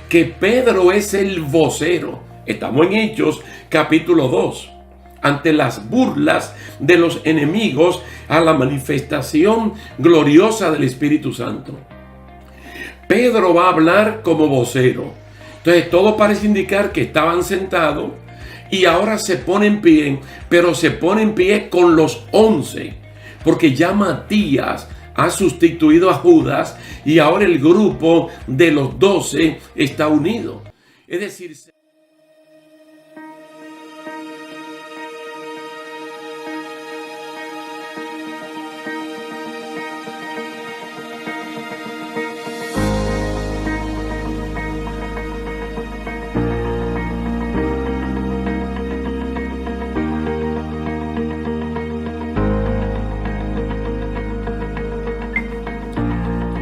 que Pedro es el vocero. Estamos en Hechos capítulo 2. Ante las burlas de los enemigos a la manifestación gloriosa del Espíritu Santo, Pedro va a hablar como vocero. Entonces todo parece indicar que estaban sentados y ahora se pone en pie, pero se pone en pie con los 11, porque ya Matías ha sustituido a Judas y ahora el grupo de los 12 está unido. Es decir,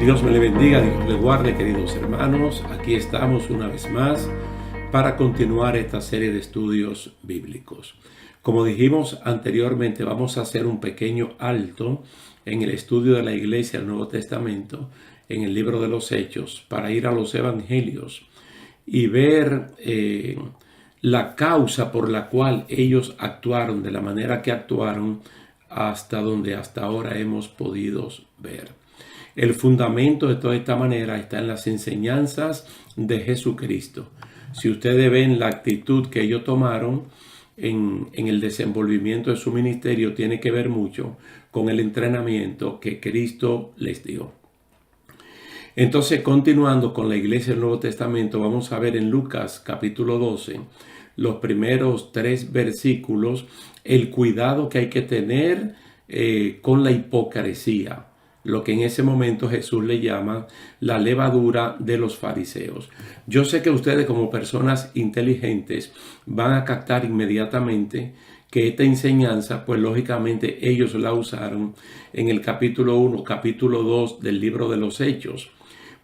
Dios me le bendiga, Dios le guarde, queridos hermanos. Aquí estamos una vez más para continuar esta serie de estudios bíblicos. Como dijimos anteriormente, vamos a hacer un pequeño alto en el estudio de la Iglesia del Nuevo Testamento, en el libro de los Hechos, para ir a los Evangelios y ver la causa por la cual ellos actuaron de la manera que actuaron hasta donde hasta ahora hemos podido ver. El fundamento de toda esta manera está en las enseñanzas de Jesucristo. Si ustedes ven la actitud que ellos tomaron en el desenvolvimiento de su ministerio, tiene que ver mucho con el entrenamiento que Cristo les dio. Entonces, continuando con la iglesia del Nuevo Testamento, vamos a ver en Lucas capítulo 12, los primeros 3 versículos, el cuidado que hay que tener con la hipocresía, lo que en ese momento Jesús le llama la levadura de los fariseos. Yo sé que ustedes, como personas inteligentes, van a captar inmediatamente que esta enseñanza, pues lógicamente ellos la usaron en el capítulo 1, capítulo 2 del libro de los Hechos,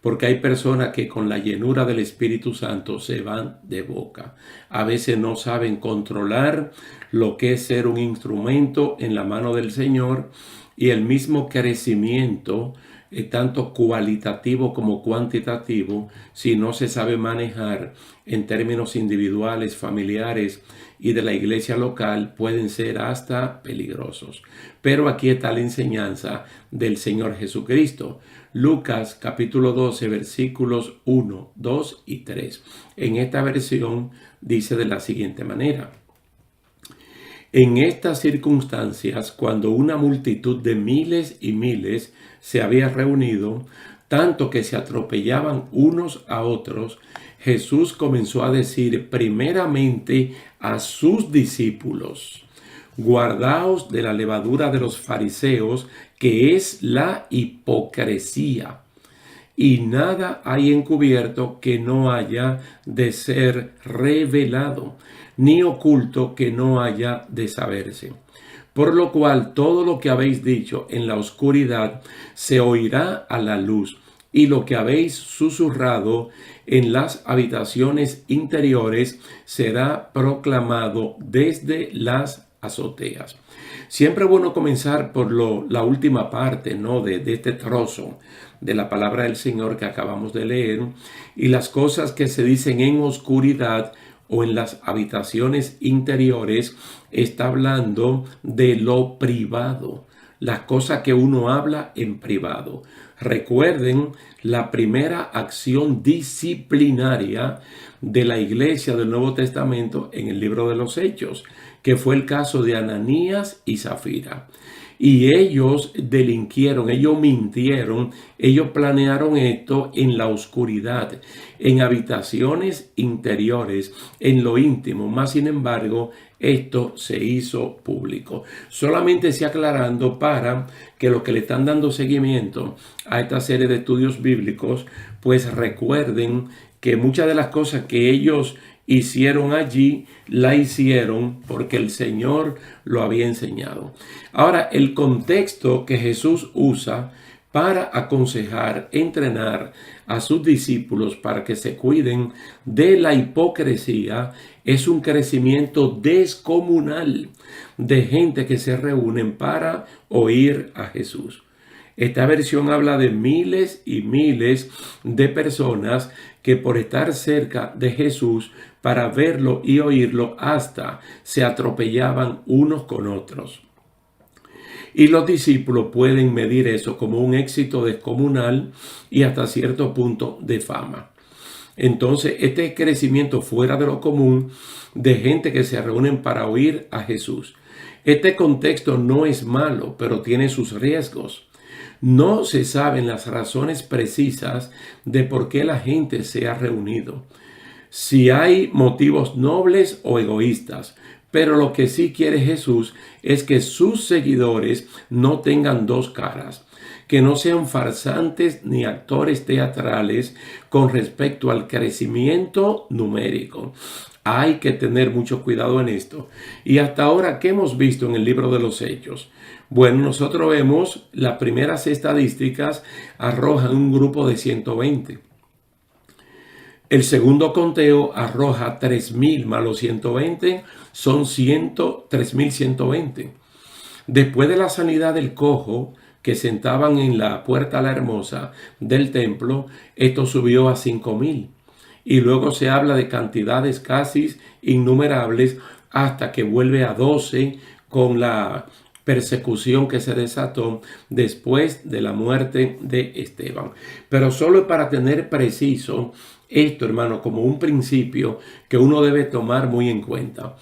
porque hay personas que con la llenura del Espíritu Santo se van de boca. A veces no saben controlar lo que es ser un instrumento en la mano del Señor, y el mismo crecimiento, tanto cualitativo como cuantitativo, si no se sabe manejar en términos individuales, familiares y de la iglesia local, pueden ser hasta peligrosos. Pero aquí está la enseñanza del Señor Jesucristo. Lucas capítulo 12 versículos 1, 2 y 3. En esta versión dice de la siguiente manera: en estas circunstancias, cuando una multitud de miles y miles se había reunido, tanto que se atropellaban unos a otros, Jesús comenzó a decir primeramente a sus discípulos: guardaos de la levadura de los fariseos, que es la hipocresía. Y nada hay encubierto que no haya de ser revelado, ni oculto que no haya de saberse. Por lo cual todo lo que habéis dicho en la oscuridad se oirá a la luz, y lo que habéis susurrado en las habitaciones interiores será proclamado desde las azoteas. Siempre es bueno comenzar por la última parte, ¿no? de este trozo de la palabra del Señor que acabamos de leer, y las cosas que se dicen en oscuridad o en las habitaciones interiores, está hablando de lo privado, las cosas que uno habla en privado. Recuerden la primera acción disciplinaria de la iglesia del Nuevo Testamento en el libro de los Hechos, que fue el caso de Ananías y Zafira. Y ellos delinquieron, ellos mintieron, ellos planearon esto en la oscuridad, en habitaciones interiores, en lo íntimo. Más sin embargo, esto se hizo público. Solamente se aclarando para que los que le están dando seguimiento a esta serie de estudios bíblicos, pues recuerden que muchas de las cosas que ellos hicieron allí, la hicieron porque el Señor lo había enseñado. Ahora, el contexto que Jesús usa para aconsejar, entrenar a sus discípulos para que se cuiden de la hipocresía es un crecimiento descomunal de gente que se reúnen para oír a Jesús. Esta versión habla de miles y miles de personas que por estar cerca de Jesús para verlo y oírlo hasta se atropellaban unos con otros. Y los discípulos pueden medir eso como un éxito descomunal y hasta cierto punto de fama. Entonces, este crecimiento fuera de lo común de gente que se reúnen para oír a Jesús. Este contexto no es malo, pero tiene sus riesgos. No se saben las razones precisas de por qué la gente se ha reunido, si hay motivos nobles o egoístas. Pero lo que sí quiere Jesús es que sus seguidores no tengan dos caras, que no sean farsantes ni actores teatrales con respecto al crecimiento numérico. Hay que tener mucho cuidado en esto. Y hasta ahora, ¿qué hemos visto en el libro de los Hechos? Bueno, nosotros vemos las primeras estadísticas arrojan un grupo de 120. El segundo conteo arroja 3,000 más los 120, son 3,120. Después de la sanidad del cojo, que sentaban en la puerta la hermosa del templo, esto subió a 5,000. Y luego se habla de cantidades casi innumerables hasta que vuelve a 12 con la persecución que se desató después de la muerte de Esteban. Pero solo para tener preciso esto, hermano, como un principio que uno debe tomar muy en cuenta.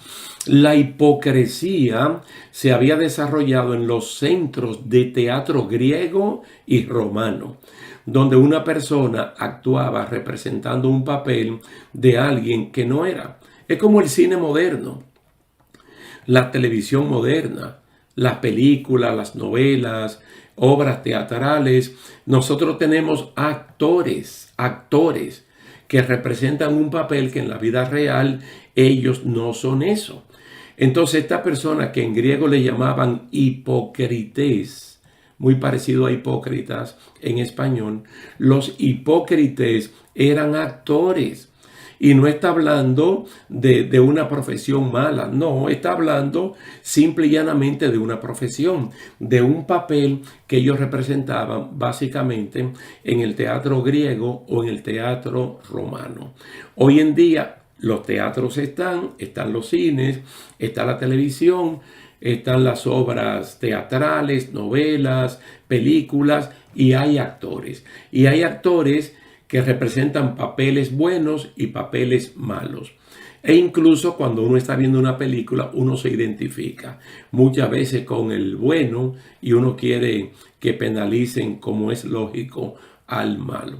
La hipocresía se había desarrollado en los centros de teatro griego y romano, donde una persona actuaba representando un papel de alguien que no era. Es como el cine moderno, la televisión moderna, las películas, las novelas, obras teatrales. Nosotros tenemos actores que representan un papel que en la vida real ellos no son eso. Entonces esta persona que en griego le llamaban hipócrites, muy parecido a hipócritas en español, los hipócrites eran actores. Y no está hablando de una profesión mala, no, está hablando simple y llanamente de una profesión, de un papel que ellos representaban básicamente en el teatro griego o en el teatro romano. Hoy en día los teatros están los cines, está la televisión, están las obras teatrales, novelas, películas, y hay actores. Y hay actores que representan papeles buenos y papeles malos. E incluso cuando uno está viendo una película, uno se identifica muchas veces con el bueno y uno quiere que penalicen, como es lógico, al malo.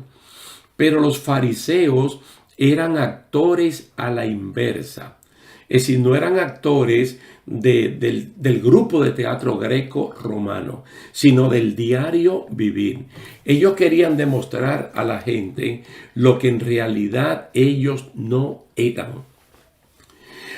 Pero los fariseos eran actores a la inversa. Es decir, no eran actores del grupo de teatro greco-romano, sino del diario vivir. Ellos querían demostrar a la gente lo que en realidad ellos no eran.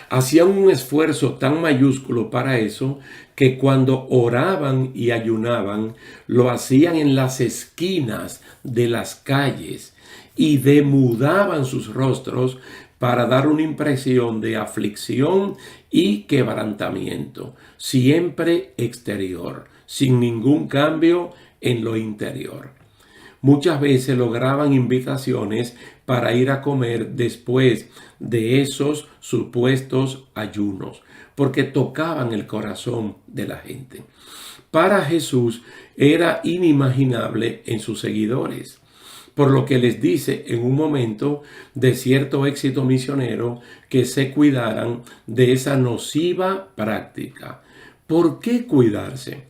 Hacían un esfuerzo tan mayúsculo para eso que cuando oraban y ayunaban, lo hacían en las esquinas de las calles y demudaban sus rostros para dar una impresión de aflicción y quebrantamiento, siempre exterior, sin ningún cambio en lo interior. Muchas veces lograban invitaciones para ir a comer después de esos supuestos ayunos, porque tocaban el corazón de la gente. Para Jesús era inimaginable en sus seguidores, por lo que les dice en un momento de cierto éxito misionero que se cuidaran de esa nociva práctica. ¿Por qué cuidarse?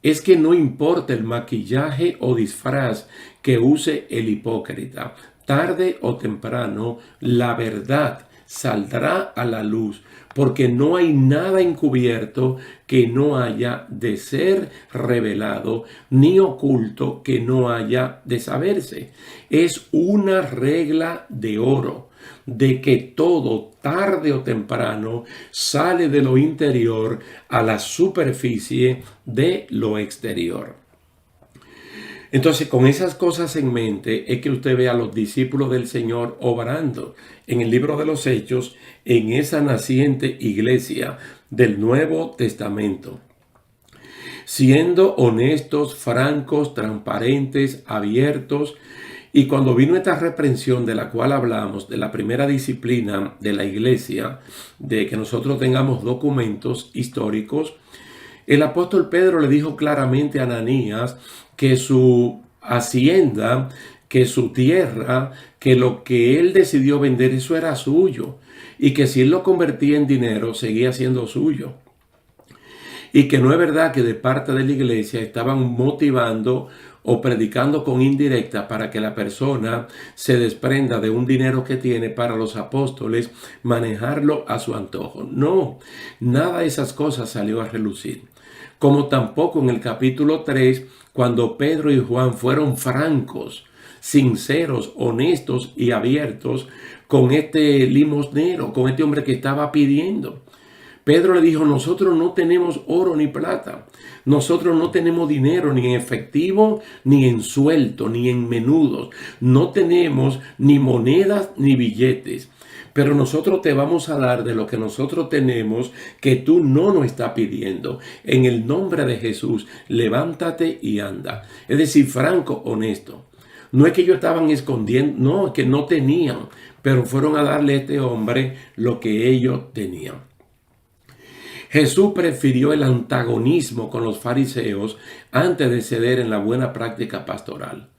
Es que no importa el maquillaje o disfraz que use el hipócrita, tarde o temprano la verdad saldrá a la luz, porque no hay nada encubierto que no haya de ser revelado, ni oculto que no haya de saberse. Es una regla de oro, de que todo, tarde o temprano, sale de lo interior a la superficie de lo exterior. Entonces, con esas cosas en mente, es que usted ve a los discípulos del Señor obrando en el libro de los Hechos, en esa naciente iglesia del Nuevo Testamento. siendo honestos, francos, transparentes, abiertos. Y cuando vino esta reprensión de la cual hablamos, de la primera disciplina de la iglesia, de que nosotros tengamos documentos históricos, el apóstol Pedro le dijo claramente a Ananías que su hacienda, que su tierra, que lo que él decidió vender, eso era suyo. Y que si él lo convertía en dinero, seguía siendo suyo. Y que no es verdad que de parte de la iglesia estaban motivando o predicando con indirecta para que la persona se desprenda de un dinero que tiene para los apóstoles manejarlo a su antojo. No, nada de esas cosas salió a relucir. Como tampoco en el capítulo 3, cuando Pedro y Juan fueron francos, sinceros, honestos y abiertos con este limosnero, con este hombre que estaba pidiendo. Pedro le dijo, nosotros no tenemos oro ni plata, nosotros no tenemos dinero ni en efectivo, ni en suelto, ni en menudos, no tenemos ni monedas ni billetes, pero nosotros te vamos a dar de lo que nosotros tenemos que tú no nos estás pidiendo. En el nombre de Jesús, levántate y anda. Es decir, franco, honesto. No es que ellos estaban escondiendo, no, es que no tenían, pero fueron a darle a este hombre lo que ellos tenían. Jesús prefirió el antagonismo con los fariseos antes de ceder en la buena práctica pastoral.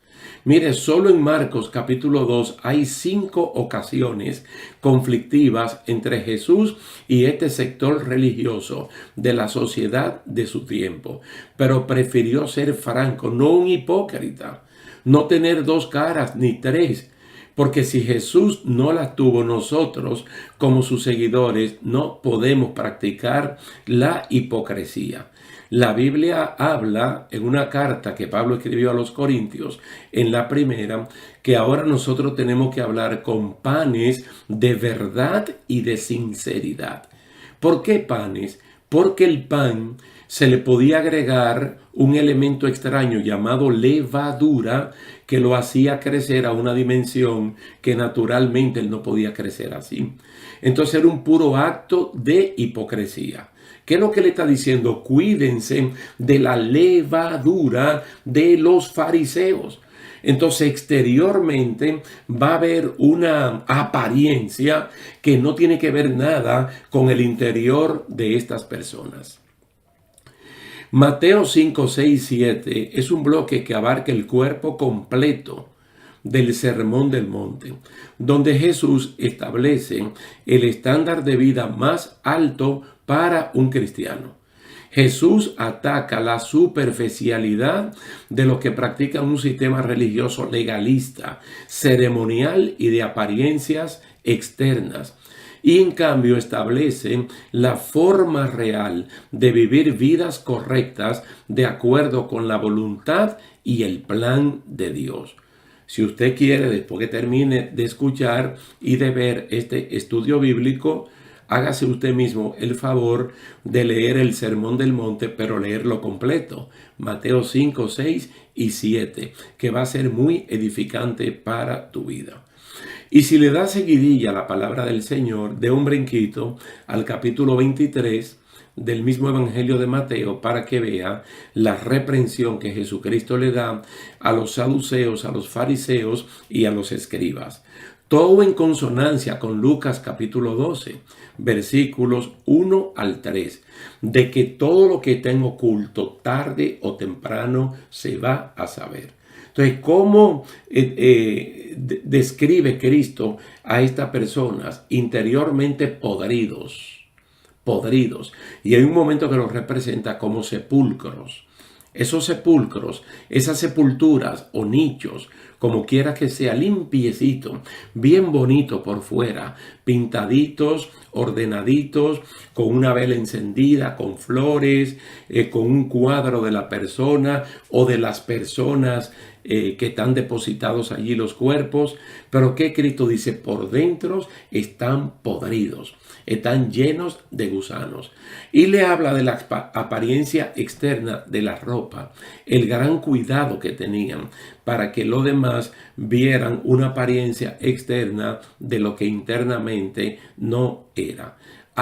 Mire, solo en Marcos capítulo 2 hay 5 ocasiones conflictivas entre Jesús y este sector religioso de la sociedad de su tiempo. Pero prefirió ser franco, no un hipócrita, no tener 2 caras ni 3. Porque si Jesús no las tuvo, nosotros como sus seguidores no podemos practicar la hipocresía. La Biblia habla en una carta que Pablo escribió a los Corintios, en la primera, que ahora nosotros tenemos que hablar con panes de verdad y de sinceridad. ¿Por qué panes? Porque el pan se le podía agregar un elemento extraño llamado levadura que lo hacía crecer a una dimensión que naturalmente él no podía crecer así. Entonces era un puro acto de hipocresía. ¿Qué es lo que le está diciendo? Cuídense de la levadura de los fariseos. Entonces exteriormente va a haber una apariencia que no tiene que ver nada con el interior de estas personas. Mateo 5, 6, 7 es un bloque que abarca el cuerpo completo del Sermón del Monte, donde Jesús establece el estándar de vida más alto para un cristiano. Jesús ataca la superficialidad de los que practican un sistema religioso legalista, ceremonial y de apariencias externas. Y en cambio establece la forma real de vivir vidas correctas de acuerdo con la voluntad y el plan de Dios. Si usted quiere, después que termine de escuchar y de ver este estudio bíblico, hágase usted mismo el favor de leer el Sermón del Monte, pero leerlo completo. Mateo 5, 6 y 7, que va a ser muy edificante para tu vida. Y si le da seguidilla a la palabra del Señor, de un brinquito al capítulo 23 del mismo Evangelio de Mateo para que vea la reprensión que Jesucristo le da a los saduceos, a los fariseos y a los escribas. Todo en consonancia con Lucas capítulo 12, versículos 1 al 3, de que todo lo que está en oculto, tarde o temprano, se va a saber. Entonces, ¿cómo describe Cristo a estas personas? Interiormente podridos. Y hay un momento que los representa como sepulcros. Esos sepulcros, esas sepulturas o nichos, como quiera que sea, limpiecito, bien bonito por fuera, pintaditos, ordenaditos, con una vela encendida, con flores, con un cuadro de la persona o de las personas que están depositados allí los cuerpos. Pero ¿qué Cristo dice? Por dentro están podridos, están llenos de gusanos. Y le habla de la apariencia externa de la ropa, el gran cuidado que tenían para que los demás vieran una apariencia externa de lo que internamente no era.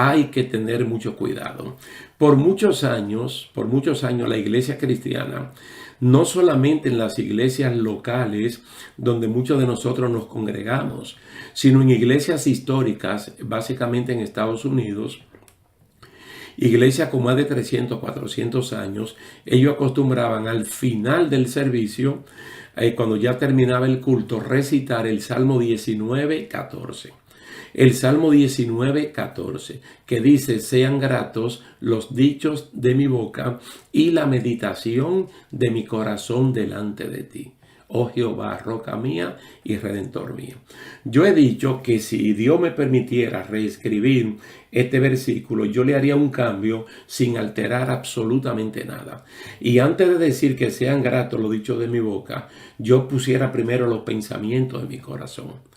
hay que tener mucho cuidado. Por muchos años, la iglesia cristiana, no solamente en las iglesias locales donde muchos de nosotros nos congregamos, sino en iglesias históricas, básicamente en Estados Unidos, iglesias con más de 300, 400 años, ellos acostumbraban al final del servicio, cuando ya terminaba el culto, recitar el Salmo 19:14. El Salmo 19:14, que dice: sean gratos los dichos de mi boca y la meditación de mi corazón delante de ti, oh Jehová, roca mía y redentor mío. Yo he dicho que si Dios me permitiera reescribir este versículo, yo le haría un cambio sin alterar absolutamente nada. Y antes de decir que sean gratos los dichos de mi boca, yo pusiera primero los pensamientos de mi corazón.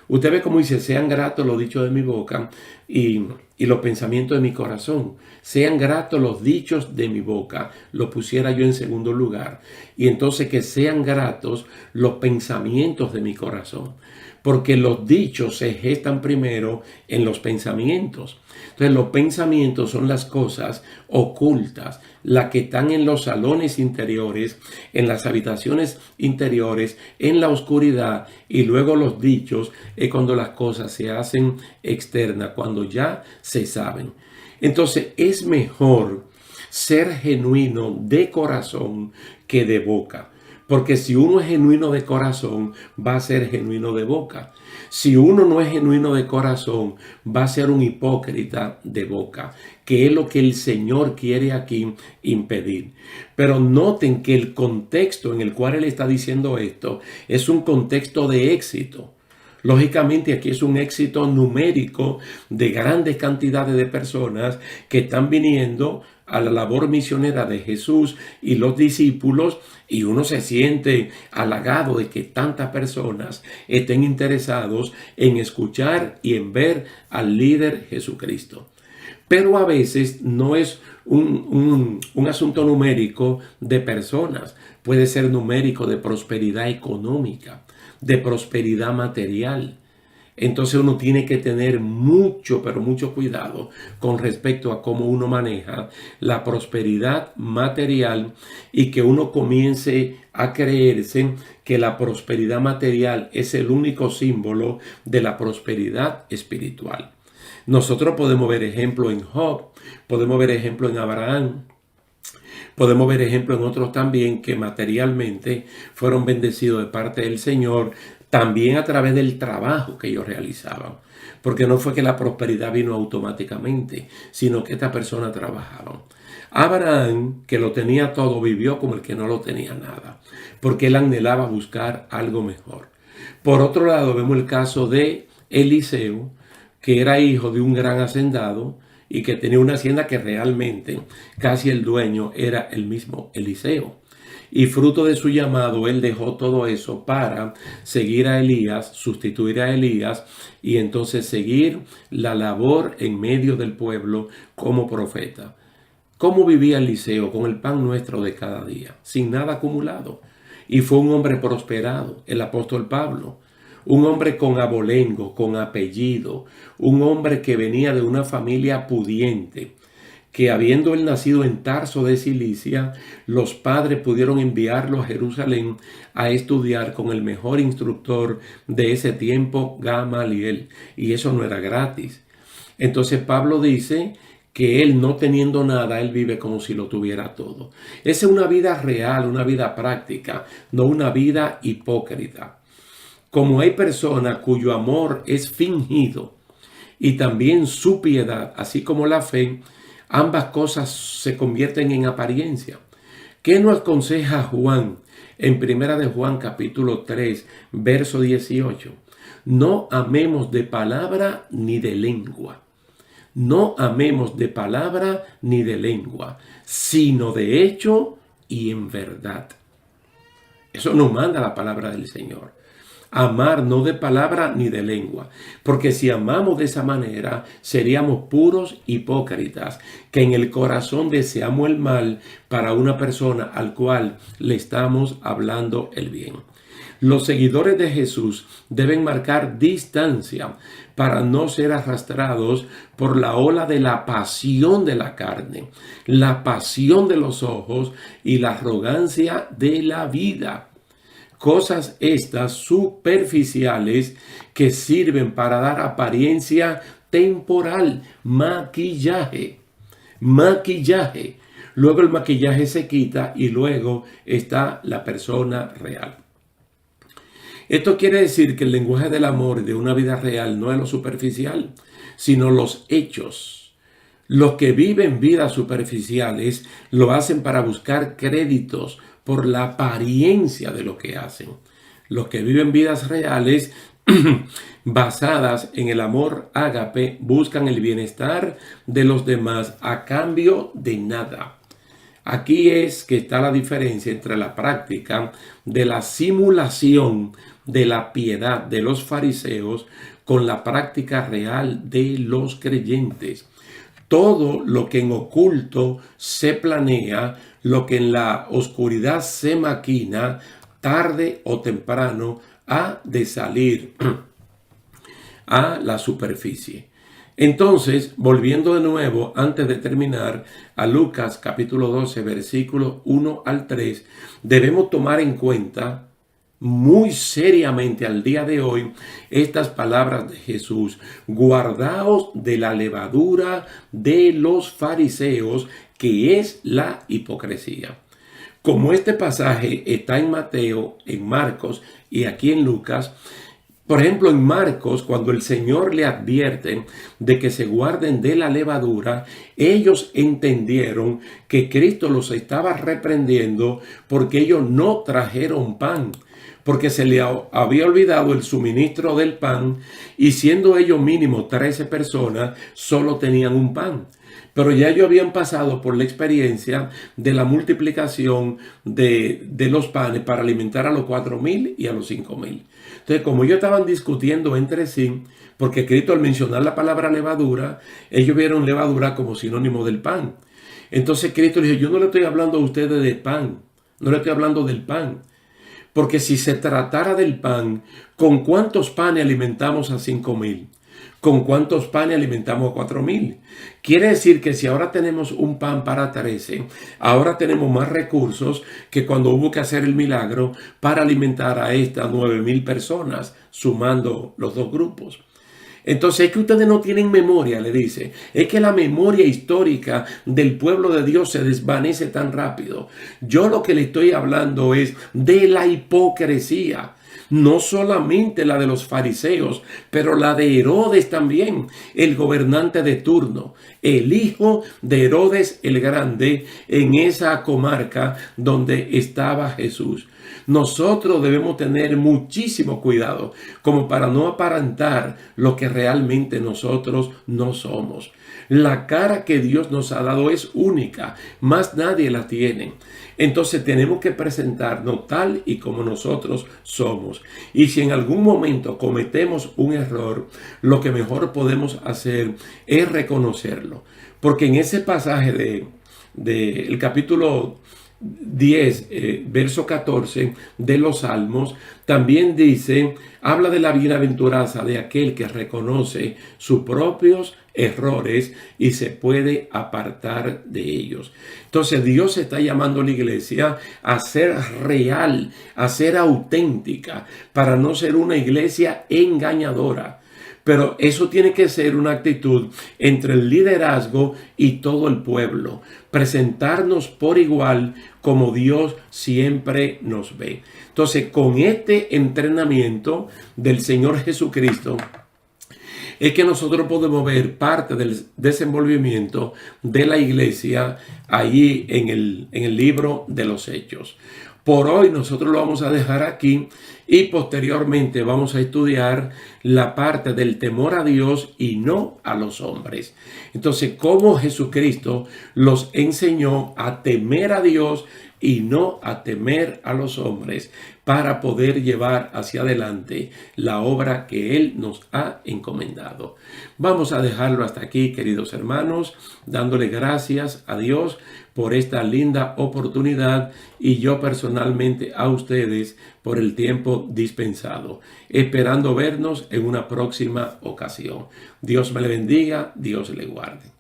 Usted ve cómo dice: sean gratos los dichos de mi boca y los pensamientos de mi corazón. Sean gratos los dichos de mi boca, lo pusiera yo en segundo lugar. Y entonces que sean gratos los pensamientos de mi corazón. Porque los dichos se gestan primero en los pensamientos. Entonces los pensamientos son las cosas ocultas, las que están en los salones interiores, en las habitaciones interiores, en la oscuridad, y luego los dichos es cuando las cosas se hacen externas, cuando ya se saben. Entonces es mejor ser genuino de corazón que de boca. Porque si uno es genuino de corazón, va a ser genuino de boca. Si uno no es genuino de corazón, va a ser un hipócrita de boca, que es lo que el Señor quiere aquí impedir. Pero noten que el contexto en el cual Él está diciendo esto es un contexto de éxito. Lógicamente aquí es un éxito numérico de grandes cantidades de personas que están viniendo a la labor misionera de Jesús y los discípulos, y uno se siente halagado de que tantas personas estén interesados en escuchar y en ver al líder Jesucristo. Pero a veces no es un asunto numérico de personas, puede ser numérico de prosperidad económica, de prosperidad material. Entonces uno tiene que tener mucho, pero mucho cuidado con respecto a cómo uno maneja la prosperidad material, y que uno comience a creerse que la prosperidad material es el único símbolo de la prosperidad espiritual. Nosotros podemos ver ejemplo en Job, podemos ver ejemplo en Abraham, podemos ver ejemplo en otros también que materialmente fueron bendecidos de parte del Señor, también a través del trabajo que ellos realizaban. Porque no fue que la prosperidad vino automáticamente, sino que esta persona trabajaba. Abraham, que lo tenía todo, vivió como el que no lo tenía nada, porque él anhelaba buscar algo mejor. Por otro lado, vemos el caso de Eliseo, que era hijo de un gran hacendado y que tenía una hacienda que realmente casi el dueño era el mismo Eliseo. Y fruto de su llamado, él dejó todo eso para seguir a Elías, sustituir a Elías, y entonces seguir la labor en medio del pueblo como profeta. ¿Cómo vivía Eliseo? Con el pan nuestro de cada día, sin nada acumulado. Y fue un hombre prosperado, el apóstol Pablo. Un hombre con abolengo, con apellido, un hombre que venía de una familia pudiente, que habiendo él nacido en Tarso de Cilicia, los padres pudieron enviarlo a Jerusalén a estudiar con el mejor instructor de ese tiempo, Gamaliel, y eso no era gratis. Entonces Pablo dice que él, no teniendo nada, él vive como si lo tuviera todo. Esa es una vida real, una vida práctica, no una vida hipócrita. Como hay personas cuyo amor es fingido y también su piedad, así como la fe, ambas cosas se convierten en apariencia. ¿Qué nos aconseja Juan en 1 de Juan capítulo 3, verso 18? No amemos de palabra ni de lengua. No amemos de palabra ni de lengua, sino de hecho y en verdad. Eso nos manda la palabra del Señor. Amar no de palabra ni de lengua, porque si amamos de esa manera seríamos puros hipócritas, que en el corazón deseamos el mal para una persona al cual le estamos hablando el bien. Los seguidores de Jesús deben marcar distancia para no ser arrastrados por la ola de la pasión de la carne, la pasión de los ojos y la arrogancia de la vida. Cosas estas superficiales que sirven para dar apariencia temporal, maquillaje. Luego el maquillaje se quita y luego está la persona real. Esto quiere decir que el lenguaje del amor de una vida real no es lo superficial, sino los hechos. Los que viven vidas superficiales lo hacen para buscar créditos por la apariencia de lo que hacen. Los que viven vidas reales basadas en el amor ágape buscan el bienestar de los demás a cambio de nada. Aquí es que está la diferencia entre la práctica de la simulación de la piedad de los fariseos con la práctica real de los creyentes. Todo lo que en oculto se planea, lo que en la oscuridad se maquina, tarde o temprano ha de salir a la superficie. Entonces, volviendo de nuevo, antes de terminar, a Lucas capítulo 12, versículos 1 al 3, debemos tomar en cuenta muy seriamente al día de hoy estas palabras de Jesús: guardaos de la levadura de los fariseos, que es la hipocresía. Como este pasaje está en Mateo, en Marcos y aquí en Lucas, por ejemplo, en Marcos, cuando el Señor le advierte de que se guarden de la levadura, ellos entendieron que Cristo los estaba reprendiendo porque ellos no trajeron pan, porque se le había olvidado el suministro del pan y siendo ellos mínimo 13 personas, solo tenían un pan. Pero ya ellos habían pasado por la experiencia de la multiplicación de los panes para alimentar a los 4,000 y a los 5,000. Entonces, como ellos estaban discutiendo entre sí, porque Cristo al mencionar la palabra levadura, ellos vieron levadura como sinónimo del pan. Entonces Cristo les dijo: yo no le estoy hablando a ustedes de pan, no le estoy hablando del pan. Porque si se tratara del pan, ¿con cuántos panes alimentamos a 5,000? ¿Con cuántos panes alimentamos a 4,000? Quiere decir que si ahora tenemos un pan para 13, ahora tenemos más recursos que cuando hubo que hacer el milagro para alimentar a estas 9,000 personas, sumando los dos grupos. Entonces es que ustedes no tienen memoria, le dice. Es que la memoria histórica del pueblo de Dios se desvanece tan rápido. Yo lo que le estoy hablando es de la hipocresía. No solamente la de los fariseos, pero la de Herodes también, el gobernante de turno, el hijo de Herodes el Grande en esa comarca donde estaba Jesús. Nosotros debemos tener muchísimo cuidado como para no aparentar lo que realmente nosotros no somos. La cara que Dios nos ha dado es única, más nadie la tiene. Entonces tenemos que presentarnos tal y como nosotros somos. Y si en algún momento cometemos un error, lo que mejor podemos hacer es reconocerlo. Porque en ese pasaje del capítulo 10, verso 14 de los Salmos, también dice, habla de la bienaventuranza de aquel que reconoce sus propios errores y se puede apartar de ellos. Entonces Dios está llamando a la iglesia a ser real, a ser auténtica, para no ser una iglesia engañadora. Pero eso tiene que ser una actitud entre el liderazgo y todo el pueblo. Presentarnos por igual como Dios siempre nos ve. Entonces, con este entrenamiento del Señor Jesucristo, es que nosotros podemos ver parte del desenvolvimiento de la iglesia allí en el libro de los Hechos. Por hoy nosotros lo vamos a dejar aquí y posteriormente vamos a estudiar la parte del temor a Dios y no a los hombres. Entonces, cómo Jesucristo los enseñó a temer a Dios y no a temer a los hombres, para poder llevar hacia adelante la obra que Él nos ha encomendado. Vamos a dejarlo hasta aquí, queridos hermanos, dándole gracias a Dios por esta linda oportunidad y yo personalmente a ustedes por el tiempo dispensado, esperando vernos en una próxima ocasión. Dios me le bendiga, Dios le guarde.